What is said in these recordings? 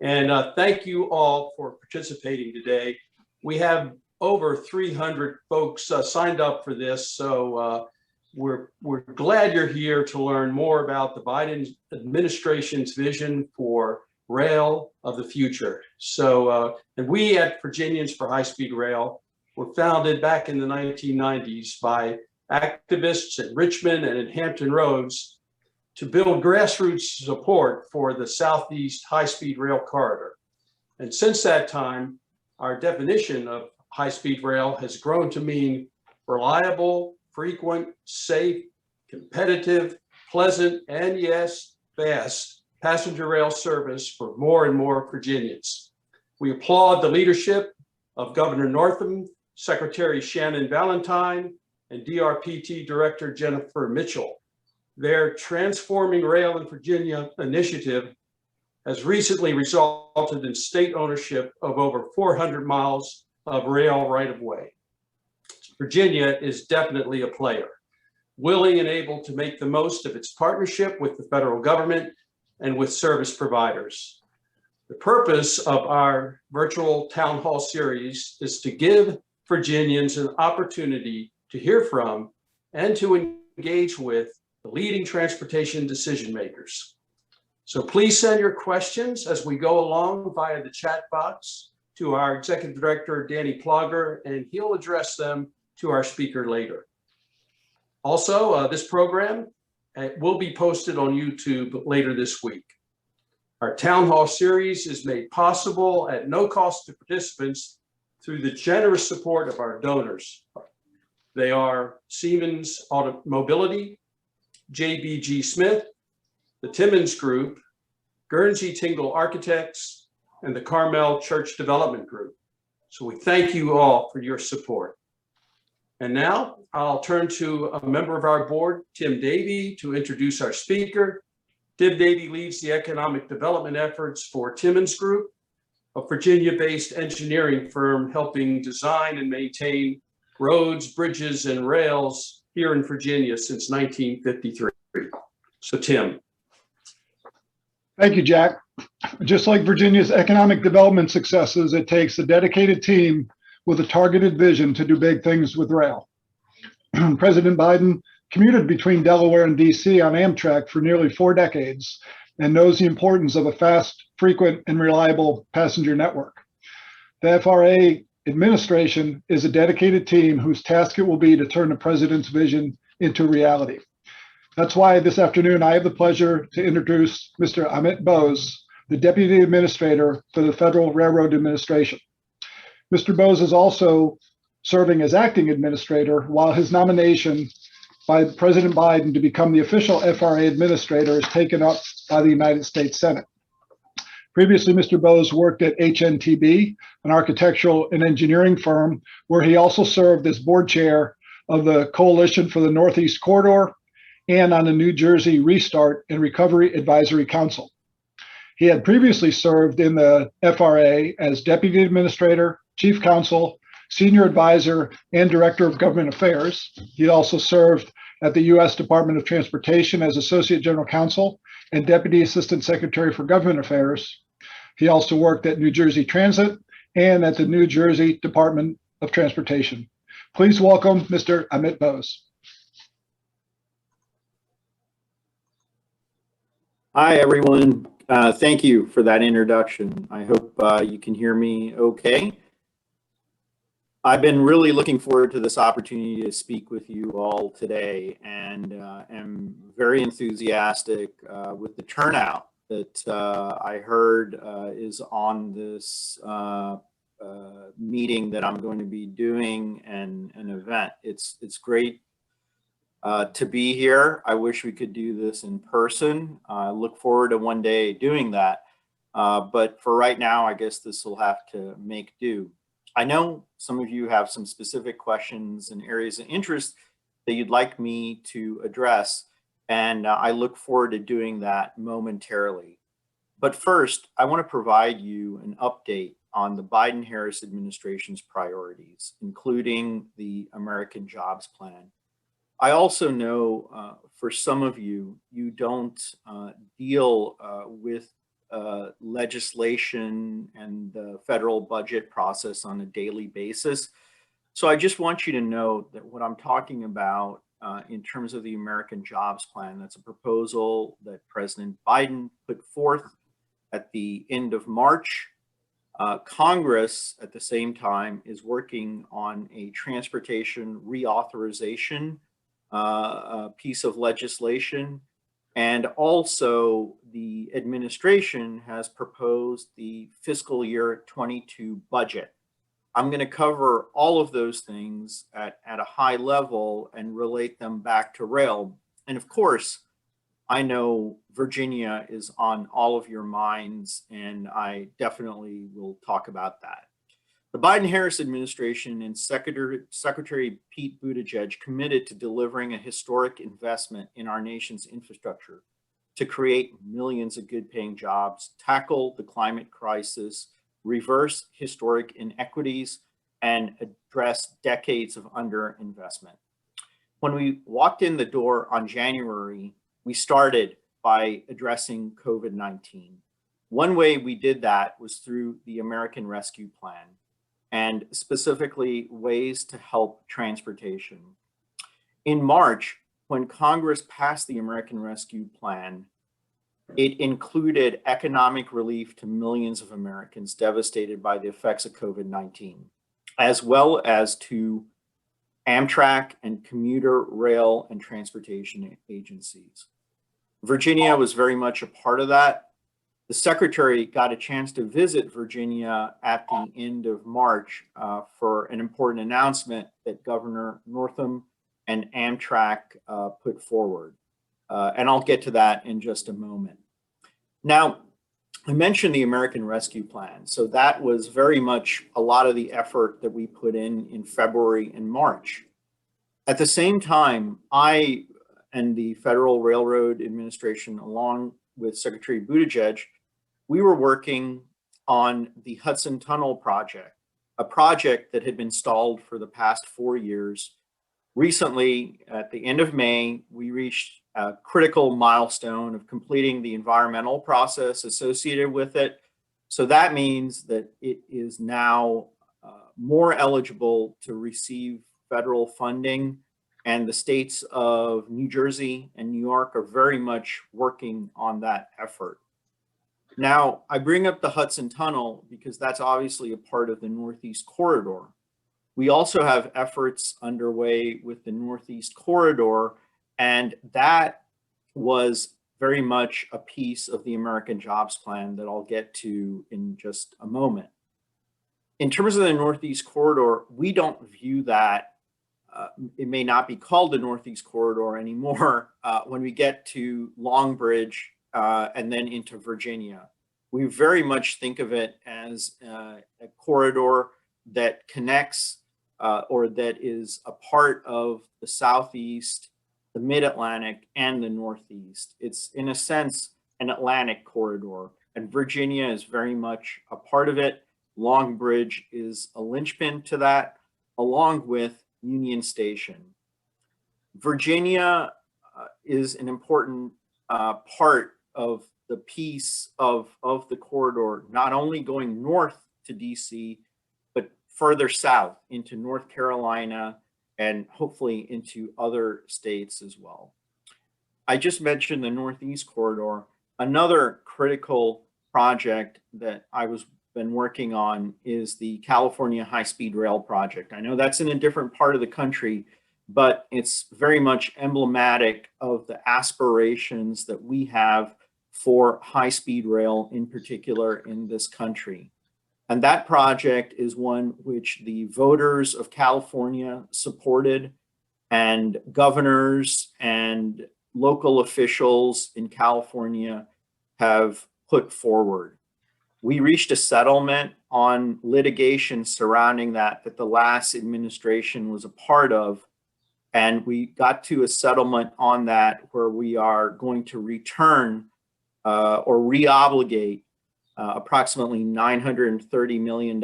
And thank you all for participating today. We have over 300 folks signed up for this, so we're glad you're here to learn more about the Biden administration's vision for rail of the future. So, and we at Virginians for High-Speed Rail were founded back in the 1990s by activists in Richmond and in Hampton Roads to build grassroots support for the Southeast high-speed rail corridor. And since that time, our definition of high-speed rail has grown to mean reliable, frequent, safe, competitive, pleasant, and yes, fast passenger rail service for more and more Virginians. We applaud the leadership of Governor Northam, Secretary Shannon Valentine, and DRPT Director Jennifer Mitchell. Their Transforming Rail in Virginia initiative has recently resulted in state ownership of over 400 miles of rail right-of-way. Virginia is definitely a player, willing and able to make the most of its partnership with the federal government and with service providers. The purpose of our virtual town hall series is to give Virginians an opportunity to hear from and to engage with the leading transportation decision makers. So please send your questions as we go along via the chat box to our Executive Director, Danny Plogger, and he'll address them to our speaker later. Also, this program will be posted on YouTube later this week. Our town hall series is made possible at no cost to participants through the generous support of our donors. They are Siemens Automobility, JBG Smith, the Timmons Group, Guernsey Tingle Architects, and the Carmel Church Development Group. So we thank you all for your support. And now I'll turn to a member of our board, Tim Davey, to introduce our speaker. Tim Davey leads the economic development efforts for Timmons Group, a Virginia-based engineering firm helping design and maintain roads, bridges, and rails here in Virginia since 1953. So Tim. Thank you, Jack. Just like Virginia's economic development successes, it takes a dedicated team with a targeted vision to do big things with rail. President Biden commuted between Delaware and DC on Amtrak for nearly 4 decades and knows the importance of a fast, frequent, and reliable passenger network. The FRA administration is a dedicated team whose task it will be to turn the president's vision into reality. That's why this afternoon I have the pleasure to introduce Mr. Amit Bose, the Deputy Administrator for the Federal Railroad Administration. Mr. Bose is also serving as acting administrator, while his nomination by President Biden to become the official FRA administrator is taken up by the United States Senate. Previously, Mr. Bose worked at HNTB, an architectural and engineering firm, where he also served as board chair of the Coalition for the Northeast Corridor and on the New Jersey Restart and Recovery Advisory Council. He had previously served in the FRA as deputy administrator, chief counsel, senior advisor, and director of government affairs. He also served at the U.S. Department of Transportation as associate general counsel and deputy assistant secretary for government affairs. He also worked at New Jersey Transit and at the New Jersey Department of Transportation. Please welcome Mr. Amit Bose. Hi, everyone. Thank you for that introduction. I hope you can hear me okay. I've been really looking forward to this opportunity to speak with you all today, and am very enthusiastic with the turnout that I heard is on this meeting that I'm going to be doing and an event. It's great to be here. I wish we could do this in person. I look forward to one day doing that. But for right now, I guess this will have to make do. I know some of you have some specific questions and areas of interest that you'd like me to address, and I look forward to doing that momentarily. But first, I want to provide you an update on the Biden-Harris administration's priorities, including the American Jobs Plan. I also know for some of you, you don't deal with legislation and the federal budget process on a daily basis. So I just want you to know that what I'm talking about in terms of the American Jobs Plan, that's a proposal that President Biden put forth at the end of March. Congress, at the same time, is working on a transportation reauthorization piece of legislation. And also, the administration has proposed the fiscal year 22 budget. I'm going to cover all of those things at a high level and relate them back to rail. And of course, I know Virginia is on all of your minds, and I definitely will talk about that. The Biden-Harris administration and Secretary Pete Buttigieg committed to delivering a historic investment in our nation's infrastructure to create millions of good-paying jobs, tackle the climate crisis, reverse historic inequities, and address decades of underinvestment. When we walked in the door on January, we started by addressing COVID-19. One way we did that was through the American Rescue Plan, and specifically ways to help transportation. In March, when Congress passed the American Rescue Plan, it included economic relief to millions of Americans devastated by the effects of COVID-19, as well as to Amtrak and commuter rail and transportation agencies. Virginia was very much a part of that. The secretary got a chance to visit Virginia at the end of March for an important announcement that Governor Northam and Amtrak put forward. And I'll get to that in just a moment. Now, I mentioned the American Rescue Plan. So that was very much a lot of the effort that we put in February and March. At the same time, I and the Federal Railroad Administration, along with Secretary Buttigieg, we were working on the Hudson Tunnel project, a project that had been stalled for the past 4 years. Recently, at the end of May, we reached a critical milestone of completing the environmental process associated with it. So that means that it is now more eligible to receive federal funding, and the states of New Jersey and New York are very much working on that effort. Now, I bring up the Hudson Tunnel because that's obviously a part of the Northeast Corridor. We also have efforts underway with the Northeast Corridor, and that was very much a piece of the American Jobs Plan that I'll get to in just a moment. In terms of the Northeast Corridor, we don't view that, it may not be called the Northeast Corridor anymore when we get to Long Bridge and then into Virginia. We very much think of it as a corridor that connects or that is a part of the Southeast, the Mid-Atlantic, and the Northeast. It's, in a sense, an Atlantic corridor, and Virginia is very much a part of it. Long Bridge is a linchpin to that, along with Union Station. Virginia is an important part of the piece of the corridor, not only going north to DC, but further south into North Carolina and hopefully into other states as well. I just mentioned the Northeast Corridor. Another critical project that I was been working on is the California High-Speed Rail project. I know that's in a different part of the country, but it's very much emblematic of the aspirations that we have for high-speed rail, in particular in this country. And that project is one which the voters of California supported, and governors and local officials in California have put forward. We reached a settlement on litigation surrounding that the last administration was a part of, and we got to a settlement on that where we are going to return or re-obligate approximately $930 million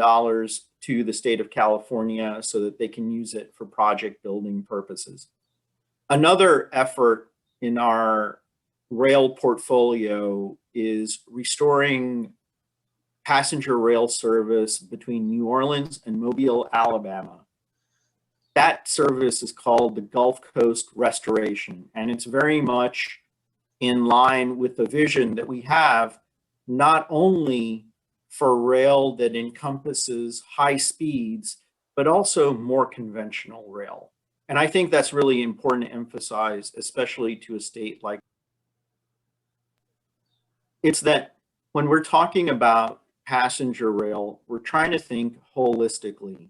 to the state of California so that they can use it for project building purposes. Another effort in our rail portfolio is restoring passenger rail service between New Orleans and Mobile, Alabama. That service is called the Gulf Coast Restoration, and it's very much in line with the vision that we have, not only for rail that encompasses high speeds, but also more conventional rail. And I think that's really important to emphasize, especially to a state like. It's that when we're talking about passenger rail, we're trying to think holistically.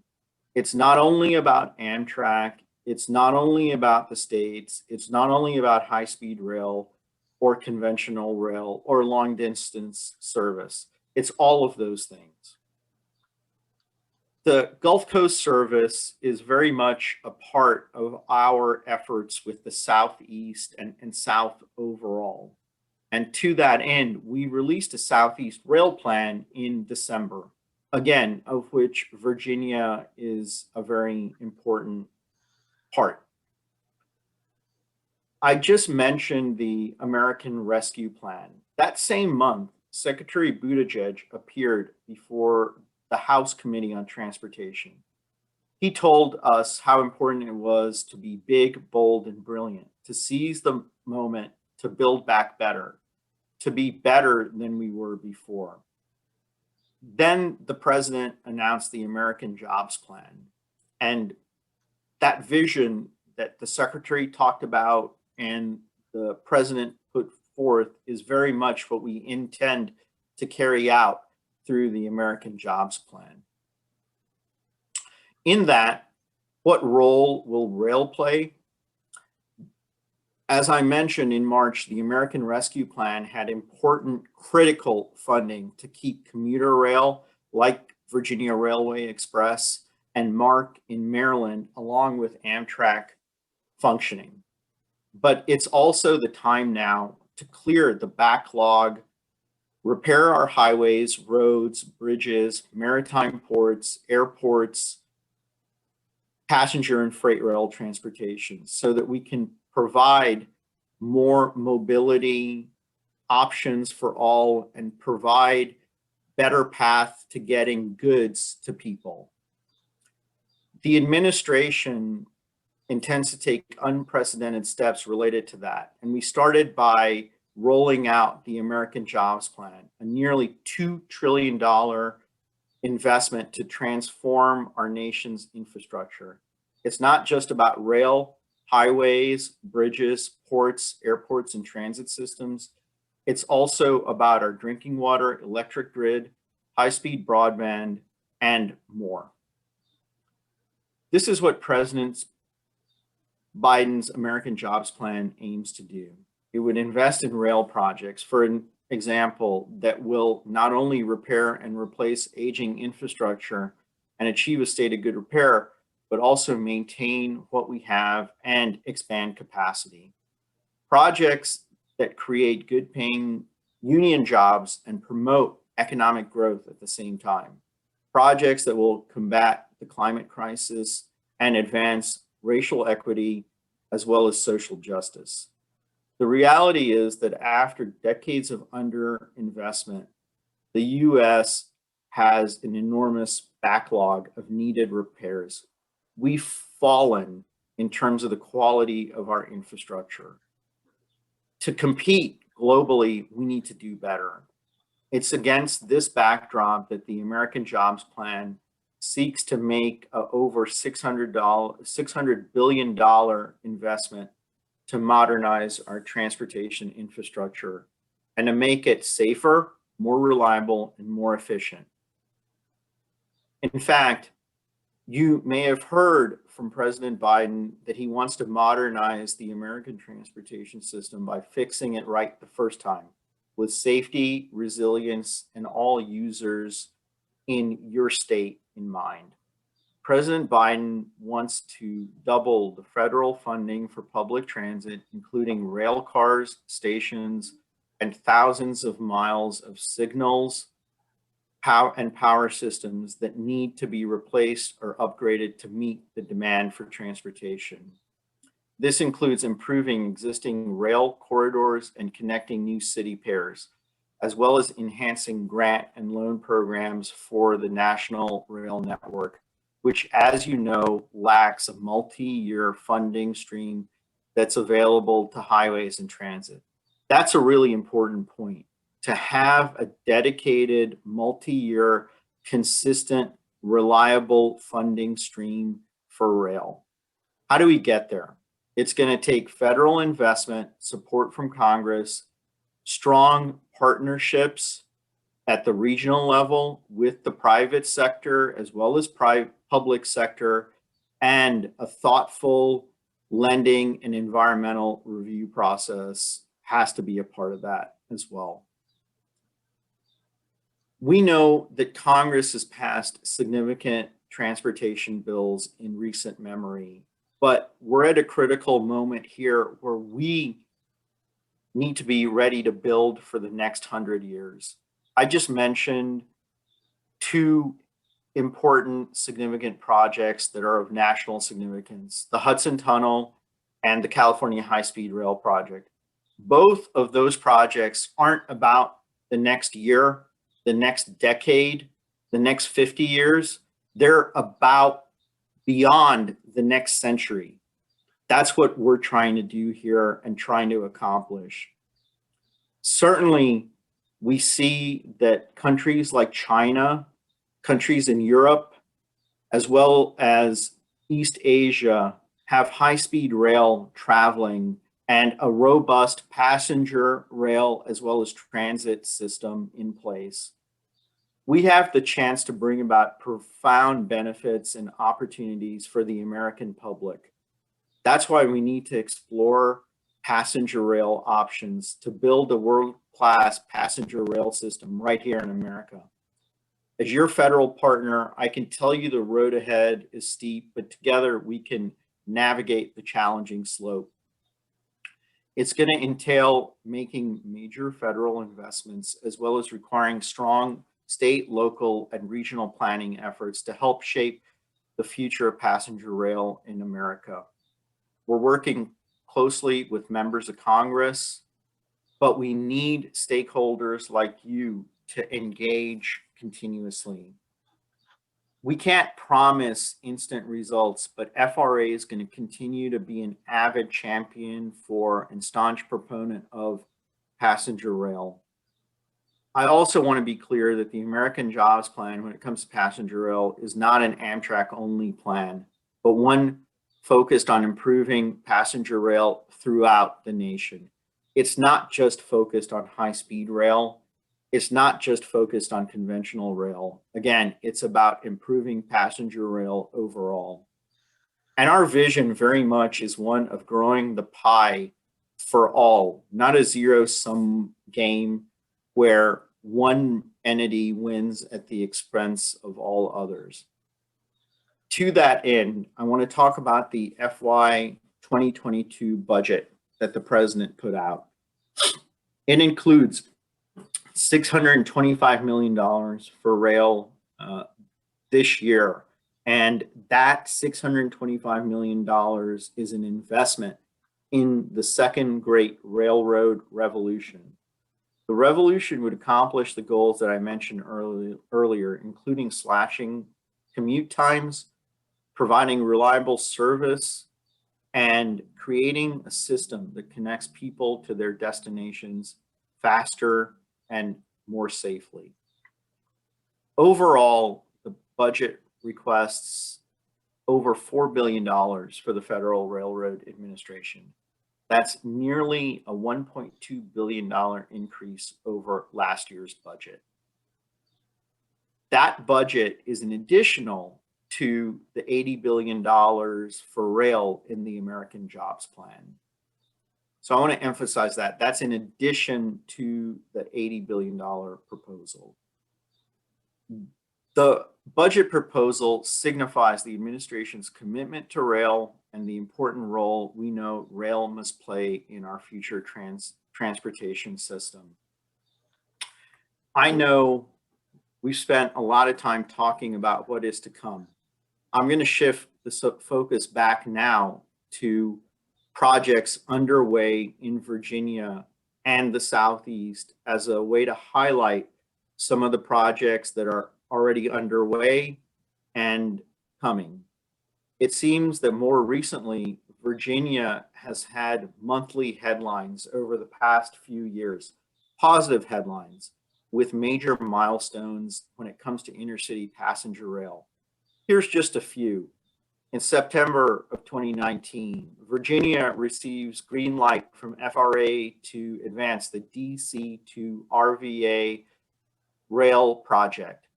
It's not only about Amtrak, it's not only about the states, it's not only about high-speed rail or conventional rail or long-distance service. It's all of those things. The Gulf Coast service is very much a part of our efforts with the Southeast and South overall. And to that end, we released a Southeast Rail Plan in December, again, of which Virginia is a very important part. I just mentioned the American Rescue Plan. That same month, Secretary Buttigieg appeared before the House Committee on Transportation. He told us how important it was to be big, bold, and brilliant, to seize the moment, to build back better, to be better than we were before. Then the president announced the American Jobs Plan. And that vision that the secretary talked about and the president put forth is very much what we intend to carry out through the American Jobs Plan. In that, what role will rail play? As I mentioned in March, the American Rescue Plan had important, critical funding to keep commuter rail like Virginia Railway Express and MARC in Maryland, along with Amtrak, functioning. But it's also the time now to clear the backlog, repair our highways, roads, bridges, maritime ports, airports, passenger and freight rail transportation, so that we can provide more mobility options for all and provide better path to getting goods to people. The administration intends to take unprecedented steps related to that. And we started by rolling out the American Jobs Plan, a nearly $2 trillion investment to transform our nation's infrastructure. It's not just about rail, highways, bridges, ports, airports, and transit systems. It's also about our drinking water, electric grid, high-speed broadband, and more. This is what President Biden's American Jobs Plan aims to do. It would invest in rail projects, for an example, that will not only repair and replace aging infrastructure and achieve a state of good repair, but also maintain what we have and expand capacity. Projects that create good paying union jobs and promote economic growth at the same time. Projects that will combat the climate crisis and advance racial equity as well as social justice. The reality is that after decades of underinvestment, the US has an enormous backlog of needed repairs. We've fallen in terms of the quality of our infrastructure. To compete globally, we need to do better. It's against this backdrop that the American Jobs Plan seeks to make a over $600 billion investment to modernize our transportation infrastructure and to make it safer, more reliable, and more efficient. In fact, you may have heard from President Biden that he wants to modernize the American transportation system by fixing it right the first time, with safety, resilience, and all users in your state in mind. President Biden wants to double the federal funding for public transit, including rail cars, stations, and thousands of miles of signals, power systems that need to be replaced or upgraded to meet the demand for transportation. This includes improving existing rail corridors and connecting new city pairs, as well as enhancing grant and loan programs for the National Rail Network, which, as you know, lacks a multi-year funding stream that's available to highways and transit. That's a really important point, to have a dedicated multi-year, consistent, reliable funding stream for rail. How do we get there? It's going to take federal investment, support from Congress, strong partnerships at the regional level with the private sector as well as public sector, and a thoughtful lending and environmental review process has to be a part of that as well. We know that Congress has passed significant transportation bills in recent memory, but we're at a critical moment here where we need to be ready to build for the next 100 years. I just mentioned two important significant projects that are of national significance, the Hudson Tunnel and the California High-Speed Rail project. Both of those projects aren't about the next year, the next decade, the next 50 years. They're about beyond the next century. That's what we're trying to do here and trying to accomplish. Certainly, we see that countries like China, countries in Europe, as well as East Asia, have high-speed rail traveling and a robust passenger rail as well as transit system in place. We have the chance to bring about profound benefits and opportunities for the American public. That's why we need to explore passenger rail options to build a world-class passenger rail system right here in America. As your federal partner, I can tell you the road ahead is steep, but together we can navigate the challenging slope. It's going to entail making major federal investments as well as requiring strong state, local, and regional planning efforts to help shape the future of passenger rail in America. We're working closely with members of Congress, but we need stakeholders like you to engage continuously. We can't promise instant results, but FRA is going to continue to be an avid champion for and staunch proponent of passenger rail. I also want to be clear that the American Jobs Plan, when it comes to passenger rail, is not an Amtrak-only plan, but one focused on improving passenger rail throughout the nation. It's not just focused on high-speed rail. It's not just focused on conventional rail. Again, it's about improving passenger rail overall. And our vision very much is one of growing the pie for all, not a zero-sum game where one entity wins at the expense of all others. To that end, I want to talk about the FY 2022 budget that the president put out. It includes $625 million for rail this year. And that $625 million is an investment in the second great railroad revolution. The revolution would accomplish the goals that I mentioned earlier, including slashing commute times, providing reliable service, and creating a system that connects people to their destinations faster and more safely. Overall, the budget requests over $4 billion for the Federal Railroad Administration. That's nearly a $1.2 billion increase over last year's budget. That budget is an additional to the $80 billion for rail in the American Jobs Plan. So I want to emphasize that. That's in addition to the $80 billion proposal. The budget proposal signifies the administration's commitment to rail and the important role we know rail must play in our future transportation system. I know we've spent a lot of time talking about what is to come. I'm going to shift the focus back now to projects underway in Virginia and the Southeast as a way to highlight some of the projects that are already underway and coming. It seems that more recently, Virginia has had monthly headlines over the past few years, positive headlines with major milestones when it comes to intercity passenger rail. Here's just a few. In September of 2019, Virginia receives green light from FRA to advance the DC to RVA rail project.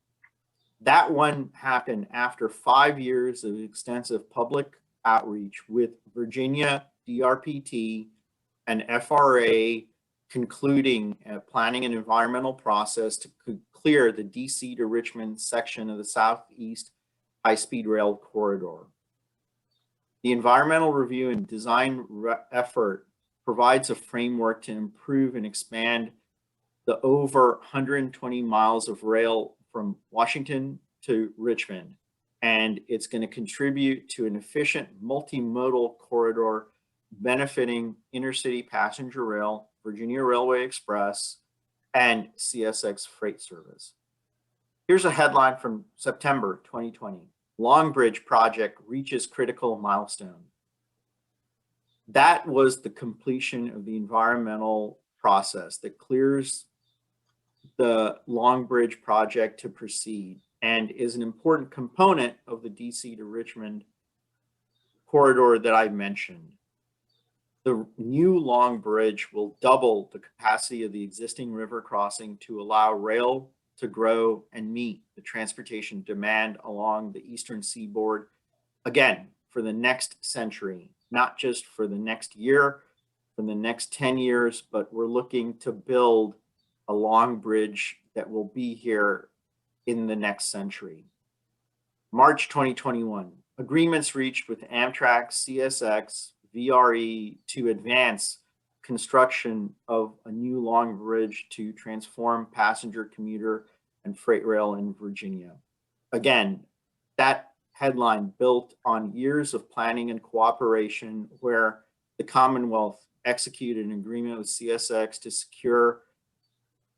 That one happened after 5 years of extensive public outreach with Virginia DRPT and FRA concluding a planning and environmental process to clear the DC to Richmond section of the Southeast high-speed rail corridor. The environmental review and design effort provides a framework to improve and expand the over 120 miles of rail from Washington to Richmond. And it's going to contribute to an efficient multimodal corridor benefiting intercity passenger rail, Virginia Railway Express, and CSX freight service. Here's a headline from September 2020. Long Bridge project reaches critical milestone. That was the completion of the environmental process that clears the Long Bridge project to proceed and is an important component of the DC to Richmond corridor that I mentioned. The new Long Bridge will double the capacity of the existing river crossing to allow rail to grow and meet the transportation demand along the eastern seaboard, again, for the next century, not just for the next year, for the next 10 years, but we're looking to build a long bridge that will be here in the next century. March 2021, agreements reached with Amtrak, CSX, VRE to advance construction of a new long bridge to transform passenger, commuter, and freight rail in Virginia. Again, that headline built on years of planning and cooperation where the Commonwealth executed an agreement with CSX to secure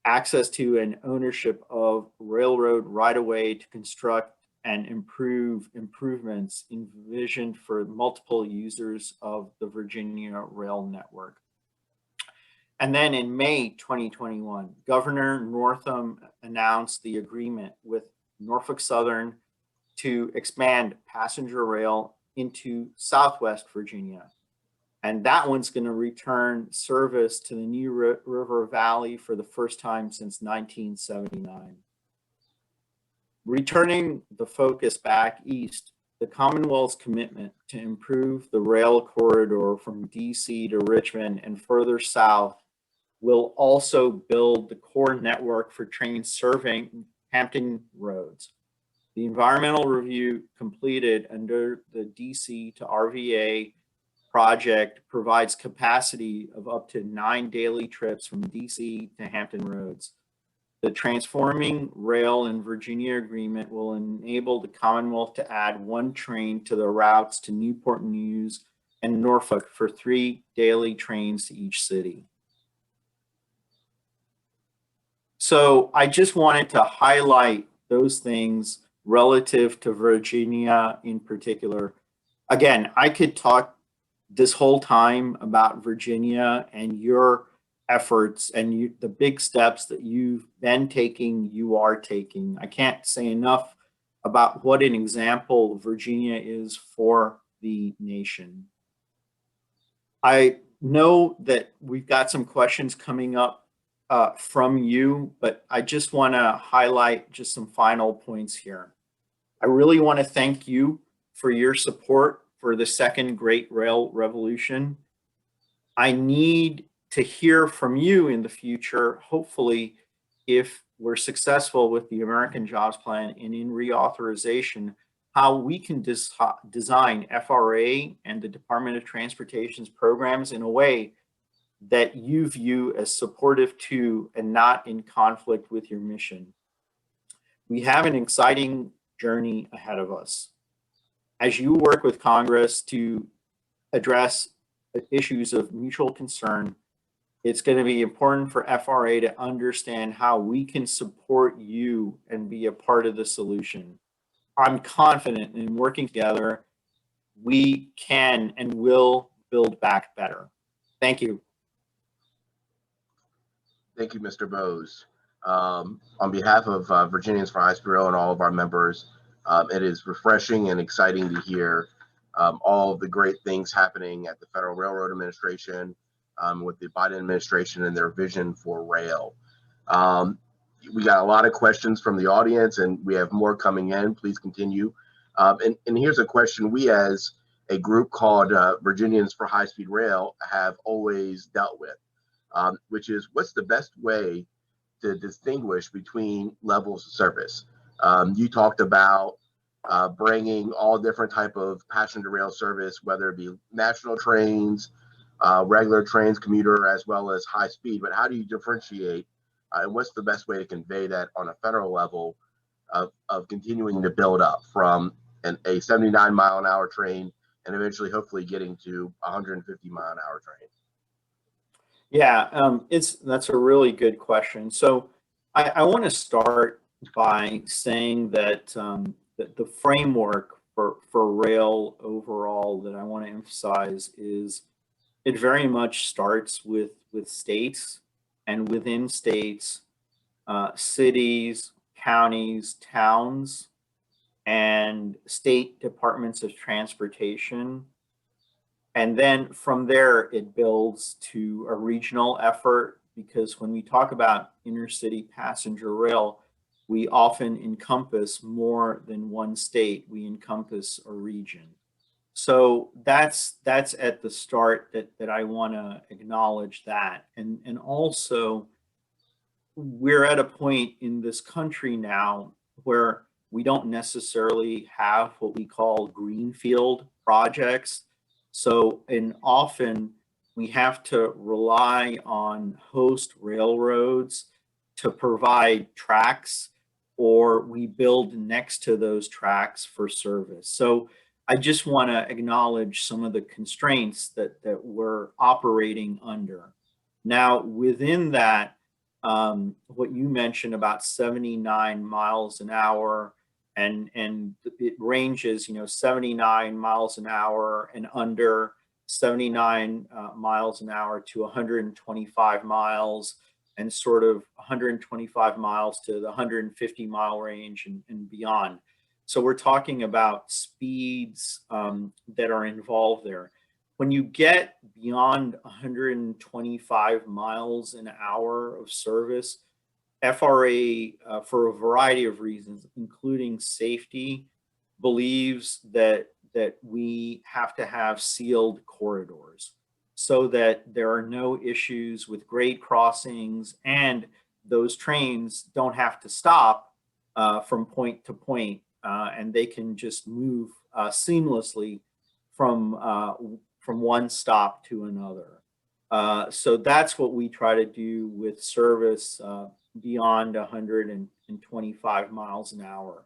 access to and ownership of railroad right-of-way to construct and improvements envisioned for multiple users of the Virginia rail network. And then in May 2021, Governor Northam announced the agreement with Norfolk Southern to expand passenger rail into Southwest Virginia. And that one's going to return service to the New River Valley for the first time since 1979. Returning the focus back east, the Commonwealth's commitment to improve the rail corridor from DC to Richmond and further south will also build the core network for trains serving Hampton roads. The environmental review completed under the DC to RVA project provides capacity of up to 9 daily trips from DC to Hampton roads. The Transforming Rail in Virginia agreement will enable the Commonwealth to add 1 train to the routes to Newport News and Norfolk for 3 daily trains to each city. So I just wanted to highlight those things relative to Virginia in particular. Again, I could talk this whole time about Virginia and your efforts and the big steps that you've been taking, you are taking. I can't say enough about what an example Virginia is for the nation. I know that we've got some questions coming up from you, but I just want to highlight just some final points here. I really want to thank you for your support for the second Great Rail Revolution. I need to hear from you in the future, hopefully, if we're successful with the American Jobs Plan and in reauthorization, how we can design FRA and the Department of Transportation's programs in a way that you view as supportive to and not in conflict with your mission. We have an exciting journey ahead of us. As you work with Congress to address issues of mutual concern. It's going to be important for FRA to understand how we can support you and be a part of the solution. I'm confident in working together, we can and will build back better. Thank you. Thank you, Mr. Bose. On behalf of Virginians for High Speed Rail and all of our members, it is refreshing and exciting to hear all of the great things happening at the Federal Railroad Administration with the Biden administration and their vision for rail. We got a lot of questions from the audience, and we have more coming in. Please continue. And here's a question we, as a group called Virginians for High Speed Rail, have always dealt with, which is, what's the best way to distinguish between levels of service? You talked about bringing all different type of passenger rail service, whether it be national trains, regular trains, commuter, as well as high speed. But how do you differentiate, and what's the best way to convey that on a federal level of continuing to build up from a 79-mile-an-hour train and eventually hopefully getting to 150-mile-an-hour train? Yeah, that's a really good question. So I want to start by saying that, that the framework for rail overall that I want to emphasize is it very much starts with states, and within states, cities, counties, towns, and state departments of transportation. And then from there, it builds to a regional effort, because when we talk about intercity passenger rail, we often encompass more than one state. We encompass a region. So that's at the start that I want to acknowledge that. And also, we're at a point in this country now where we don't necessarily have what we call greenfield projects. So, and often we have to rely on host railroads to provide tracks, or we build next to those tracks for service. So I just want to acknowledge some of the constraints that we're operating under. Now, within that, what you mentioned about 79 miles an hour, and it ranges, 79 miles an hour and under, 79 miles an hour to 125 miles, and sort of 125 miles to the 150-mile range and beyond. So we're talking about speeds that are involved there. When you get beyond 125 miles an hour of service, FRA, for a variety of reasons, including safety, believes that we have to have sealed corridors so that there are no issues with grade crossings, and those trains don't have to stop from point to point, and they can just move seamlessly from one stop to another. So that's what we try to do with service beyond 125 miles an hour.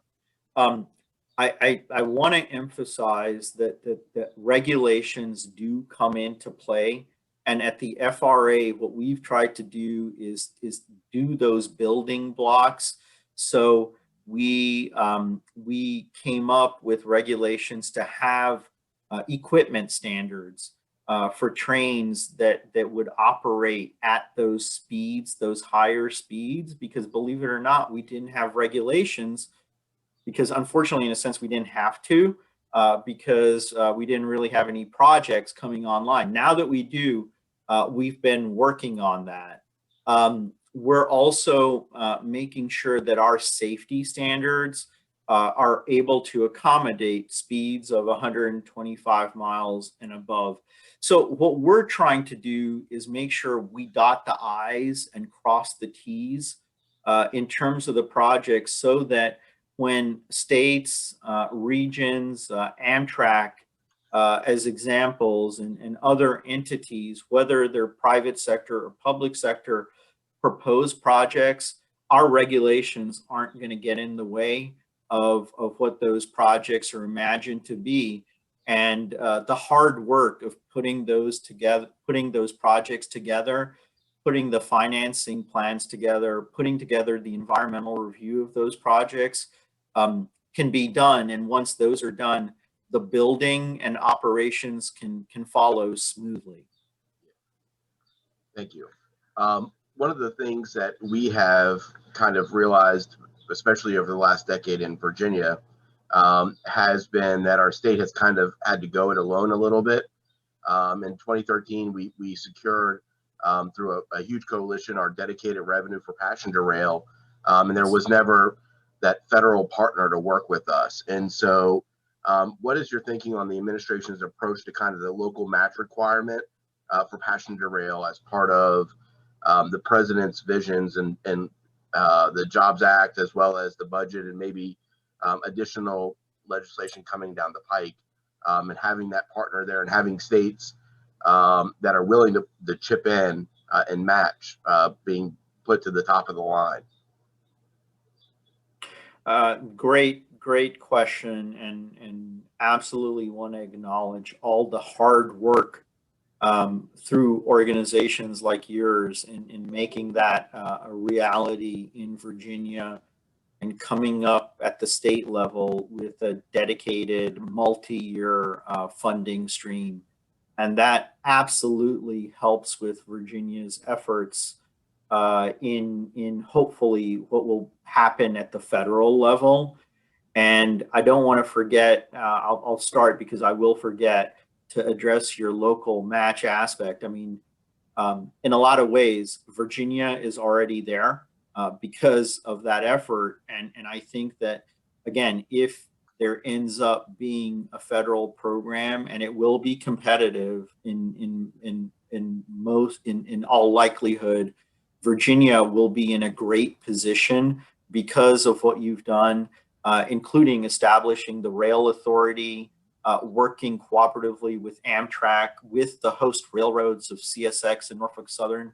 I want to emphasize that regulations do come into play, and at the FRA, what we've tried to do is do those building blocks. So we came up with regulations to have equipment standards for trains that would operate at those speeds, those higher speeds, because believe it or not, we didn't have regulations because, unfortunately, in a sense, we didn't have to because we didn't really have any projects coming online. Now that we do, we've been working on that. We're also making sure that our safety standards are able to accommodate speeds of 125 miles and above. So what we're trying to do is make sure we dot the I's and cross the T's in terms of the project, so that when states, regions, Amtrak, as examples, and other entities, whether they're private sector or public sector, propose projects, our regulations aren't going to get in the way of what those projects are imagined to be. And the hard work of putting those together, putting those projects together, putting the financing plans together, putting together the environmental review of those projects can be done. And once those are done, the building and operations can follow smoothly. Thank you. One of the things that we have kind of realized, especially over the last decade in Virginia, has been that our state has kind of had to go it alone a little bit. In 2013, we secured through a huge coalition our dedicated revenue for passenger rail, and there was never that federal partner to work with us. And so what is your thinking on the administration's approach to kind of the local match requirement for passenger rail as part of the president's visions and the Jobs Act, as well as the budget and maybe additional legislation coming down the pike, and having that partner there and having states that are willing to chip in and match being put to the top of the line? Great question, and absolutely want to acknowledge all the hard work through organizations like yours in making that a reality in Virginia, and coming up at the state level with a dedicated multi-year funding stream. And that absolutely helps with Virginia's efforts in hopefully what will happen at the federal level. And I don't want to forget, I'll start because I will forget to address your local match aspect. I mean, in a lot of ways, Virginia is already there because of that effort. And I think that, again, if there ends up being a federal program, and it will be competitive in all likelihood, Virginia will be in a great position because of what you've done, including establishing the rail authority, working cooperatively with Amtrak, with the host railroads of CSX and Norfolk Southern.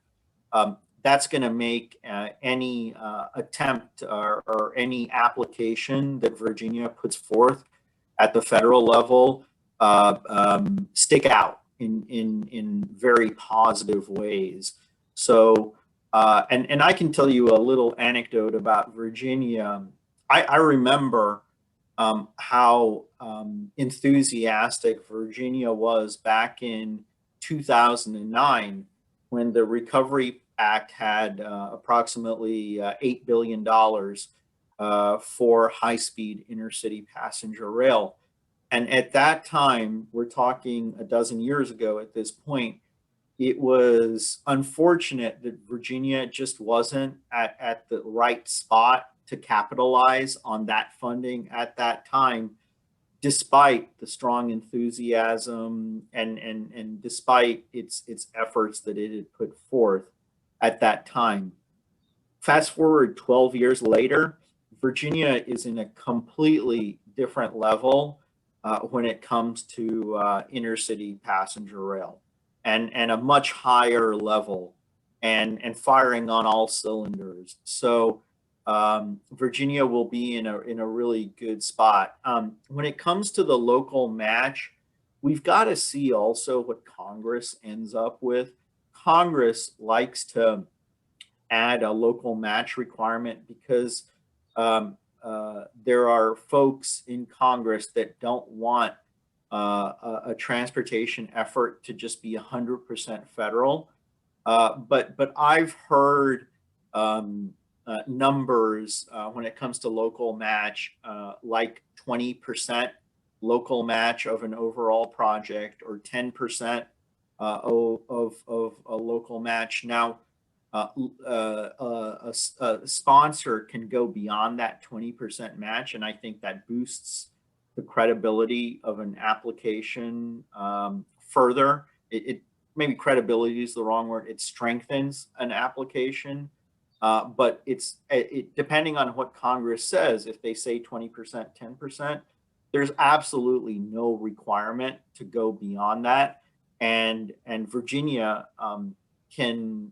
That's going to make any attempt or any application that Virginia puts forth at the federal level stick out in very positive ways. So, and I can tell you a little anecdote about Virginia. I remember how enthusiastic Virginia was back in 2009 when the Recovery Act had approximately $8 billion for high-speed intercity passenger rail. And at that time, we're talking a dozen years ago at this point, it was unfortunate that Virginia just wasn't at the right spot to capitalize on that funding at that time, despite the strong enthusiasm and despite its efforts that it had put forth at that time. Fast forward 12 years later, Virginia is in a completely different level when it comes to intercity passenger rail, and a much higher level, and firing on all cylinders. So Virginia will be in a really good spot. When it comes to the local match, we've got to see also what Congress ends up with. Congress likes to add a local match requirement because there are folks in Congress that don't want a transportation effort to just be 100% federal. But I've heard numbers when it comes to local match, like 20% local match of an overall project, or 10% of a local match. Now, a sponsor can go beyond that 20% match, and I think that boosts the credibility of an application further. Maybe credibility is the wrong word. It strengthens an application. But it's depending on what Congress says. If they say 20%, 10%, there's absolutely no requirement to go beyond that. And Virginia can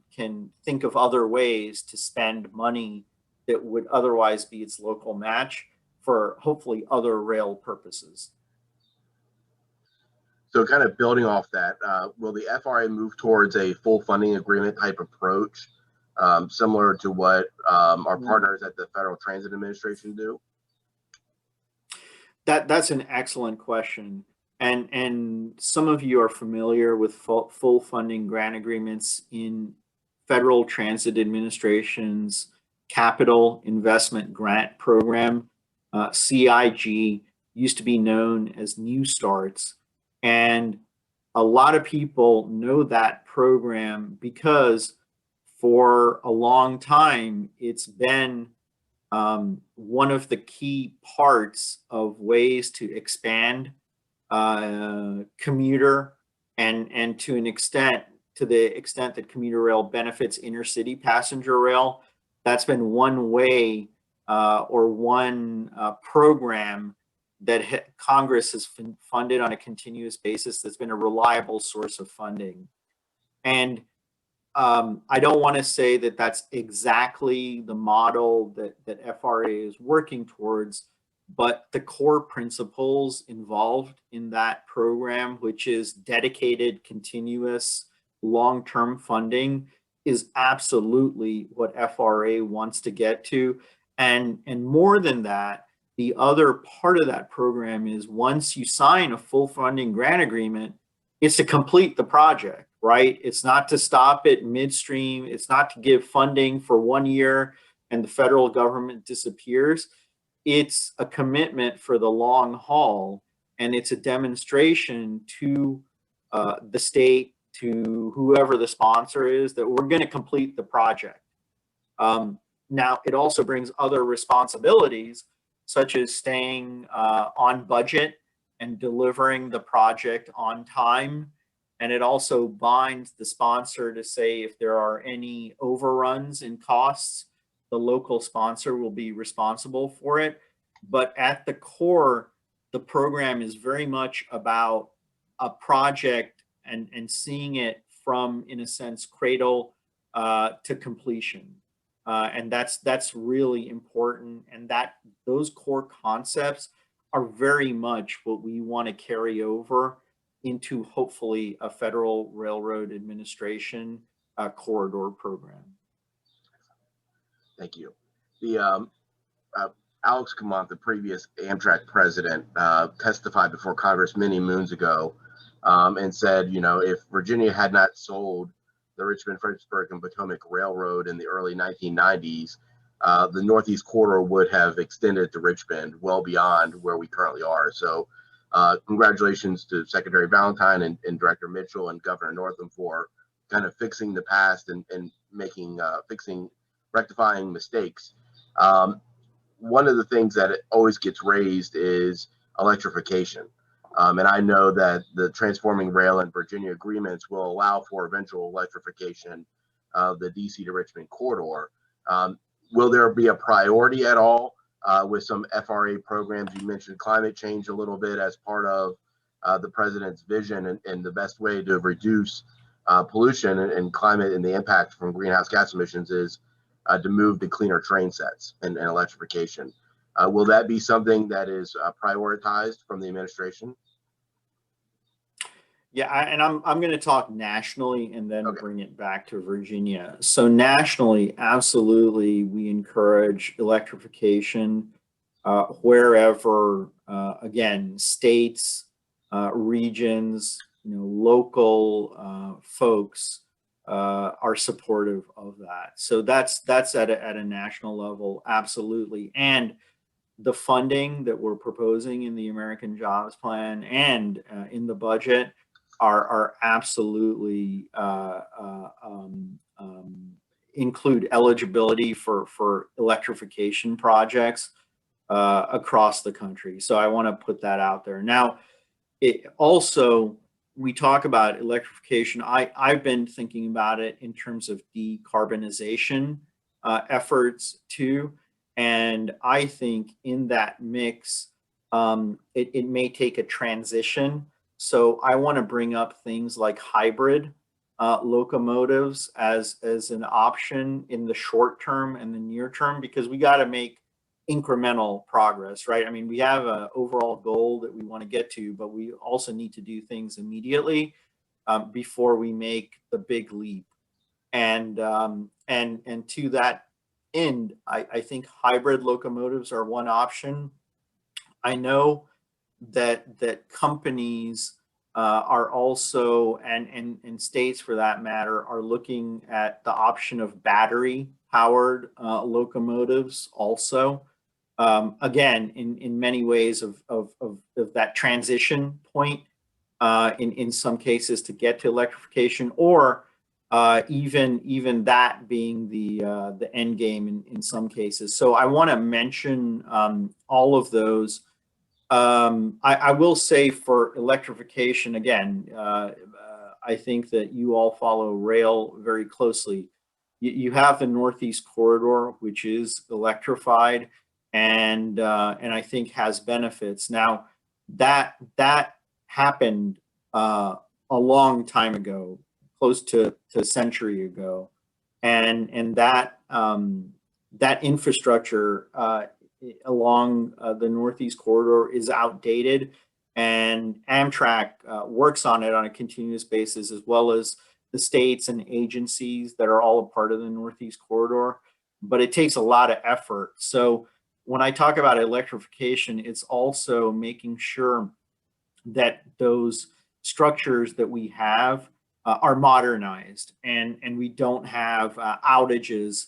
think of other ways to spend money that would otherwise be its local match for hopefully other rail purposes. So kind of building off that, will the FRA move towards a full funding agreement type approach, similar to what our partners at the Federal Transit Administration do? That's an excellent question. And some of you are familiar with full funding grant agreements in Federal Transit Administration's Capital Investment Grant Program. CIG used to be known as New Starts. And a lot of people know that program because for a long time, it's been one of the key parts of ways to expand commuter and to the extent that commuter rail benefits intercity passenger rail. That's been one way or one program that Congress has funded on a continuous basis that's been a reliable source of funding. And I don't want to say that that's exactly the model that FRA is working towards, but the core principles involved in that program, which is dedicated, continuous, long-term funding, is absolutely what FRA wants to get to. And more than that, the other part of that program is once you sign a full funding grant agreement, it's to complete the project, right? It's not to stop it midstream. It's not to give funding for 1 year and the federal government disappears. It's a commitment for the long haul, and it's a demonstration to the state, to whoever the sponsor is, that we're going to complete the project. Now, it also brings other responsibilities, such as staying on budget and delivering the project on time. And it also binds the sponsor to say if there are any overruns in costs, the local sponsor will be responsible for it. But at the core, the program is very much about a project and seeing it from, in a sense, cradle to completion. And that's really important. And those core concepts are very much what we want to carry over into hopefully a Federal Railroad Administration corridor program. Thank you. The Alex Camont, the previous Amtrak president, testified before Congress many moons ago and said, you know, if Virginia had not sold the Richmond, Fredericksburg, and Potomac Railroad in the early 1990s, the Northeast Corridor would have extended to Richmond well beyond where we currently are. So congratulations to Secretary Valentine and Director Mitchell and Governor Northam for kind of fixing the past and making rectifying mistakes. One of the things that always gets raised is electrification. And I know that the Transforming Rail and Virginia agreements will allow for eventual electrification of the DC to Richmond corridor. Will there be a priority at all with some FRA programs? You mentioned climate change a little bit as part of the president's vision, and the best way to reduce pollution and climate and the impact from greenhouse gas emissions is to move to cleaner train sets and electrification. Will that be something that is prioritized from the administration? Yeah, and I'm going to talk nationally and then bring it back to Virginia. So nationally, absolutely, we encourage electrification wherever, again, states, regions, local folks are supportive of that. So that's at a national level, absolutely. And the funding that we're proposing in the American Jobs Plan and in the budget are absolutely include eligibility for electrification projects across the country. So I want to put that out there. Now, we talk about electrification. I've been thinking about it in terms of decarbonization efforts too. And I think in that mix, it may take a transition. So I want to bring up things like hybrid locomotives as an option in the short term and the near term, because we got to make incremental progress, right? I mean, we have an overall goal that we want to get to, but we also need to do things immediately before we make the big leap. And to that end, I think hybrid locomotives are one option. I know that companies are also, and states for that matter, are looking at the option of battery powered locomotives also. Again, in many ways of that transition point, in some cases to get to electrification, or even that being the end game in some cases. So I want to mention all of those. I will say for electrification, again, I think that you all follow rail very closely. You have the Northeast Corridor, which is electrified, and I think has benefits. Now, that happened a long time ago, close to a century ago, and that infrastructure along the Northeast Corridor is outdated, and Amtrak works on it on a continuous basis, as well as the states and agencies that are all a part of the Northeast Corridor. But it takes a lot of effort. So when I talk about electrification, it's also making sure that those structures that we have are modernized, and we don't have outages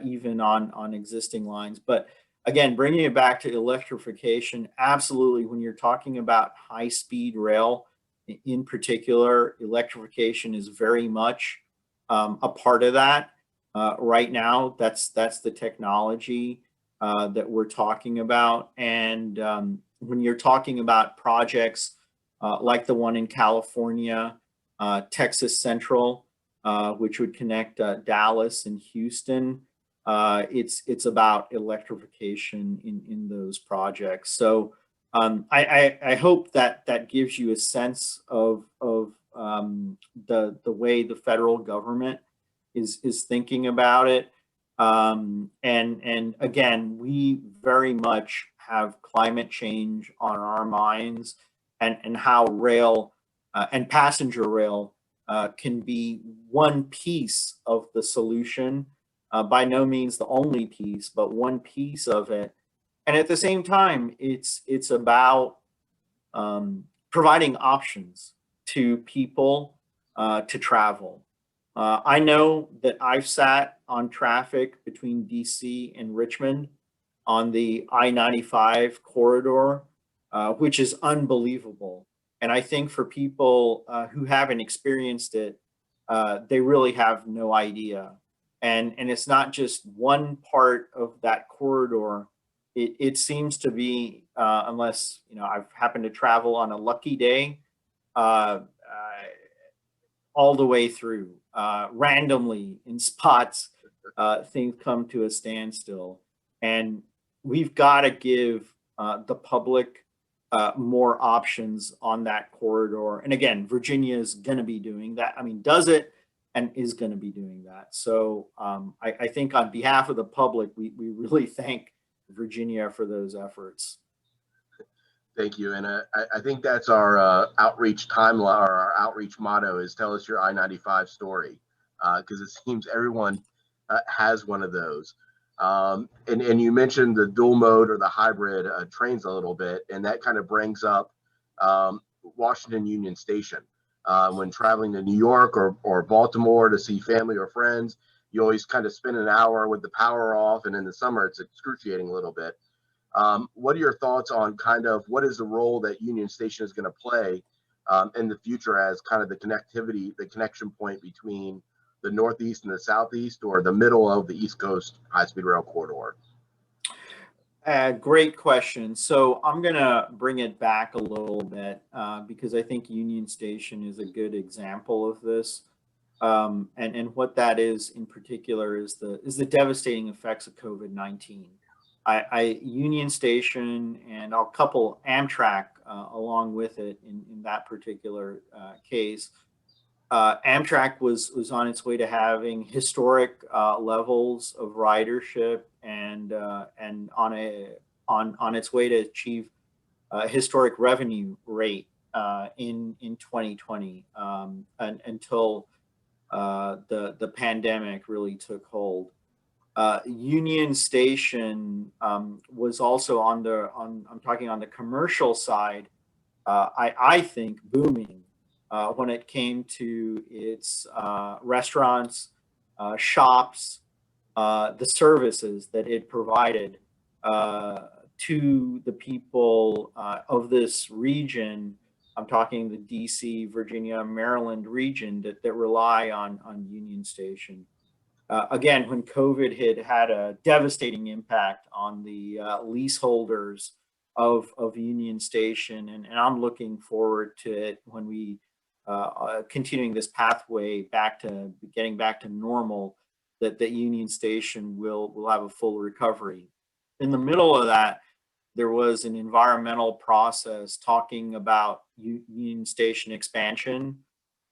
even on existing lines. But again, bringing it back to electrification, absolutely, when you're talking about high-speed rail in particular, electrification is very much a part of that. Right now, that's the technology that we're talking about. And when you're talking about projects like the one in California, Texas Central, which would connect Dallas and Houston, it's about electrification in those projects. So I hope that gives you a sense of the way the federal government is thinking about it. And again, we very much have climate change on our minds, and how rail and passenger rail can be one piece of the solution. By no means the only piece, but one piece of it. And at the same time, it's about providing options to people to travel. I know that I've sat on traffic between DC and Richmond on the I-95 corridor, which is unbelievable. And I think for people who haven't experienced it, they really have no idea. And it's not just one part of that corridor. It seems to be, unless I've happened to travel on a lucky day, all the way through. Randomly in spots, things come to a standstill, and we've got to give the public more options on that corridor. And again, Virginia is going to be doing that. I mean, does it and is going to be doing that. So I think on behalf of the public, we really thank Virginia for those efforts. Thank you. And I think that's our outreach timeline, or our outreach motto is tell us your I-95 story, because it seems everyone has one of those. And you mentioned the dual mode or the hybrid trains a little bit, and that kind of brings up Washington Union Station. When traveling to New York or Baltimore to see family or friends, you always kind of spend an hour with the power off, and in the summer it's excruciating a little bit. What are your thoughts on kind of what is the role that Union Station is going to play in the future as kind of the connectivity, the connection point between the Northeast and the Southeast, or the middle of the East Coast high-speed rail corridor? Great question. So I'm going to bring it back a little bit because I think Union Station is a good example of this. And what that is in particular is the devastating effects of COVID-19. Union Station, and I'll couple Amtrak along with it in that particular case. Amtrak was on its way to having historic levels of ridership and on its way to achieve historic revenue rate in 2020 until the pandemic really took hold. Union Station was also I'm talking on the commercial side, I think booming when it came to its restaurants, shops, the services that it provided to the people of this region. I'm talking the DC, Virginia, Maryland region that rely on Union Station. Again, when COVID had a devastating impact on the leaseholders of Union Station, and I'm looking forward to it when we continuing this pathway back to getting back to normal, that Union Station will have a full recovery. In the middle of that, there was an environmental process talking about Union Station expansion,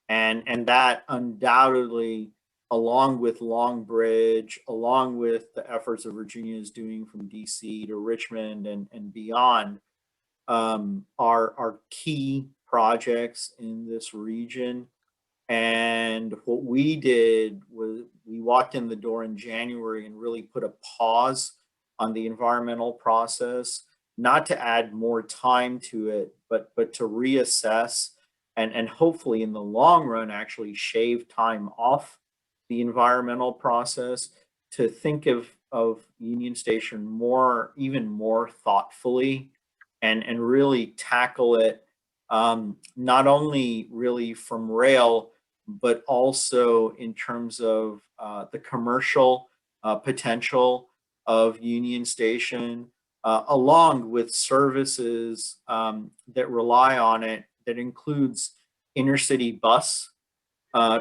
and that undoubtedly, along with Long Bridge, along with the efforts of Virginia is doing from DC to Richmond and beyond, are key projects in this region. And what we did was we walked in the door in January and really put a pause on the environmental process, not to add more time to it, but to reassess and hopefully in the long run actually shave time off the environmental process, to think of Union Station even more thoughtfully and really tackle it not only really from rail, but also in terms of the commercial potential of Union Station, along with services that rely on it, that includes intercity bus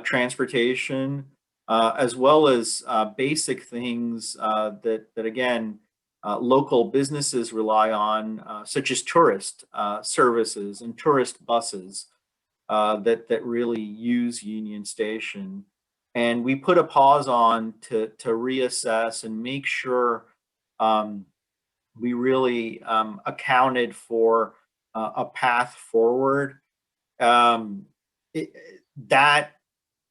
transportation, as well as basic things that again, local businesses rely on, such as tourist services and tourist buses that really use Union Station. And we put a pause on to reassess and make sure we really accounted for a path forward. That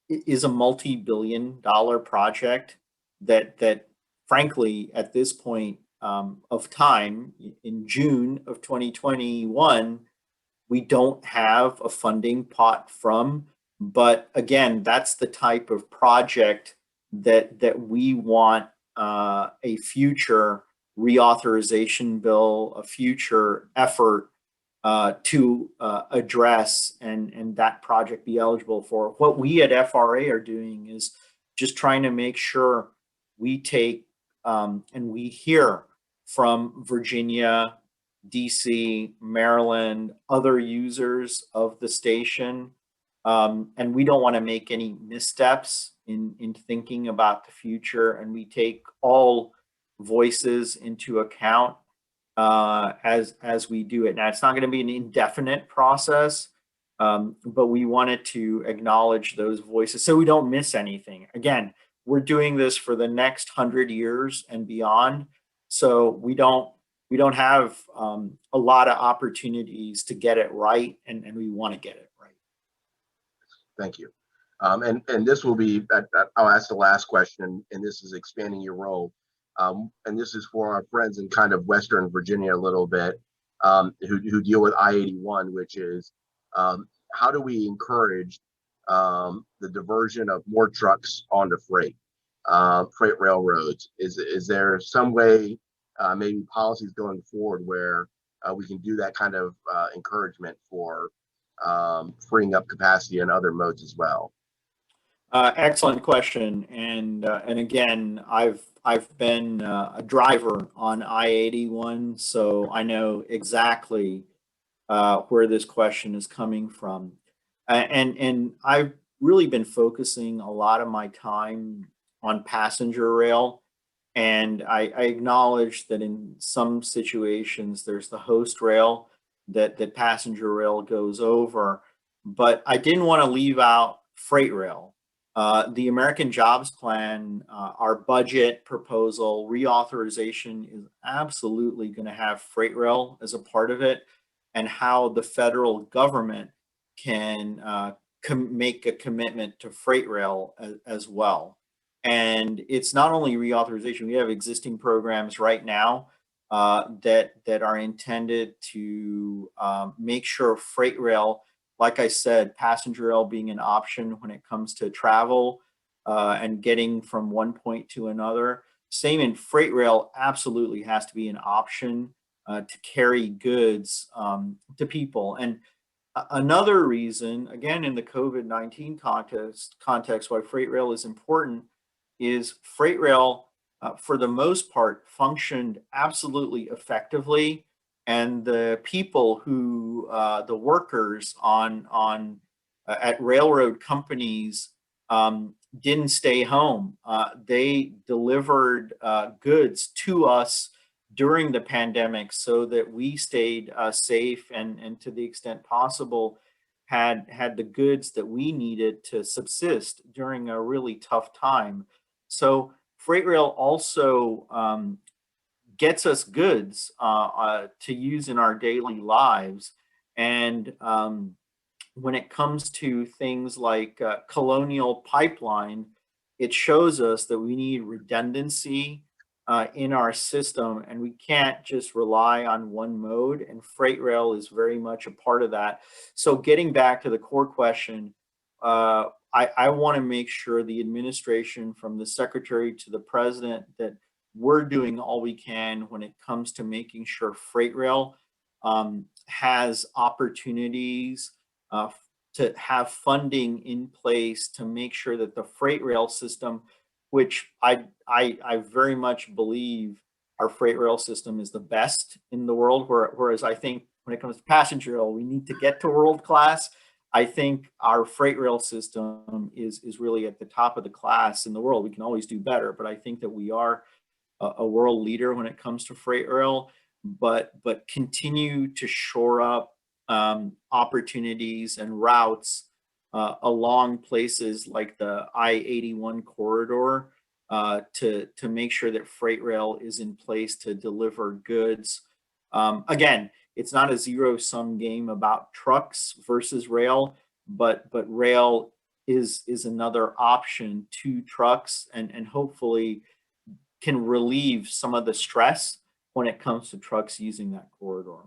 is a multi-billion-dollar project that frankly, at this point of time, in June of 2021, we don't have a funding pot from. But again, that's the type of project that we want a future reauthorization bill, a future effort to address and that project be eligible for. What we at FRA are doing is just trying to make sure we take and we hear from Virginia, DC, Maryland, other users of the station. And we don't want to make any missteps in thinking about the future, and we take all voices into account as we do it. Now, it's not going to be an indefinite process, but we wanted to acknowledge those voices so we don't miss anything. Again, we're doing this for the next 100 years and beyond, so we don't have a lot of opportunities to get it right, and we want to get it right. Thank you. And this will be, I'll ask the last question, and this is expanding your role. And this is for our friends in kind of Western Virginia a little bit, who deal with I-81, which is how do we encourage the diversion of more trucks onto freight railroads? Is there some way, maybe policies going forward, where we can do that kind of encouragement for freeing up capacity in other modes as well? Excellent question, and again, I've been a driver on I-81, so I know exactly where this question is coming from, and I've really been focusing a lot of my time on passenger rail, and I acknowledge that in some situations there's the host rail that passenger rail goes over, but I didn't want to leave out freight rail. The American Jobs Plan, our budget proposal, reauthorization is absolutely going to have freight rail as a part of it, and how the federal government can make a commitment to freight rail as well. And it's not only reauthorization, we have existing programs right now that are intended to make sure freight rail, like I said, passenger rail being an option when it comes to travel and getting from one point to another. Same in freight rail, absolutely has to be an option to carry goods to people. And another reason, again, in the COVID-19 context, why freight rail is important is freight rail, for the most part, functioned absolutely effectively. And the people who, the workers at railroad companies didn't stay home. They delivered goods to us during the pandemic so that we stayed safe and to the extent possible had the goods that we needed to subsist during a really tough time. So freight rail also gets us goods to use in our daily lives. And when it comes to things like Colonial Pipeline, it shows us that we need redundancy in our system, and we can't just rely on one mode, and freight rail is very much a part of that. So getting back to the core question, I want to make sure the administration, from the secretary to the president, that we're doing all we can when it comes to making sure freight rail has opportunities to have funding in place to make sure that the freight rail system, which I very much believe our freight rail system is the best in the world, whereas I think when it comes to passenger rail, we need to get to world class. I think our freight rail system is really at the top of the class in the world. We can always do better, but I think that we are a world leader when it comes to freight rail, but continue to shore up opportunities and routes along places like the I-81 corridor to make sure that freight rail is in place to deliver goods. Again, it's not a zero-sum game about trucks versus rail, but rail is another option to trucks, and hopefully can relieve some of the stress when it comes to trucks using that corridor.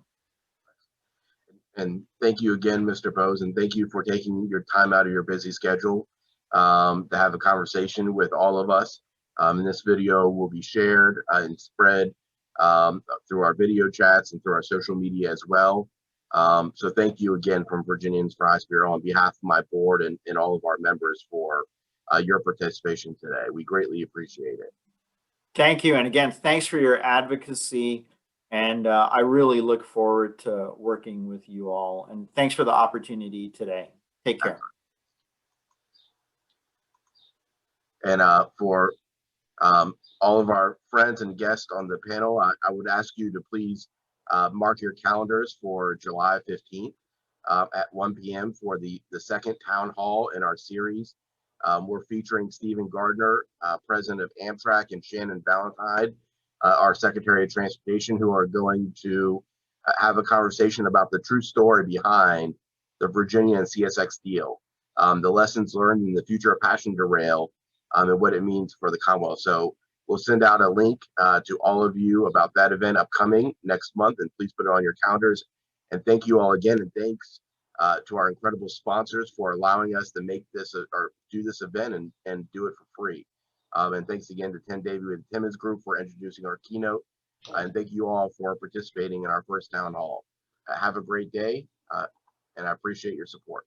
And thank you again, Mr. Bose, and thank you for taking your time out of your busy schedule to have a conversation with all of us. And this video will be shared and spread through our video chats and through our social media as well. So thank you again from Virginians for High Speed Rail on behalf of my board and all of our members for your participation today. We greatly appreciate it. Thank you. And again, thanks for your advocacy. And I really look forward to working with you all. And thanks for the opportunity today. Take care. And for all of our friends and guests on the panel, I would ask you to please mark your calendars for July 15th at 1 p.m. for the second town hall in our series. We're featuring Stephen Gardner, president of Amtrak, and Shannon Valentine, our Secretary of Transportation, who are going to have a conversation about the true story behind the Virginia and CSX deal, the lessons learned in the future of passenger rail, and what it means for the Commonwealth. So we'll send out a link to all of you about that event upcoming next month, and please put it on your calendars. And thank you all again, and thanks to our incredible sponsors for allowing us to make this or do this event and do it for free. And thanks again to Tim Davey with the Timmons Group for introducing our keynote. And thank you all for participating in our first town hall. Have a great day, and I appreciate your support.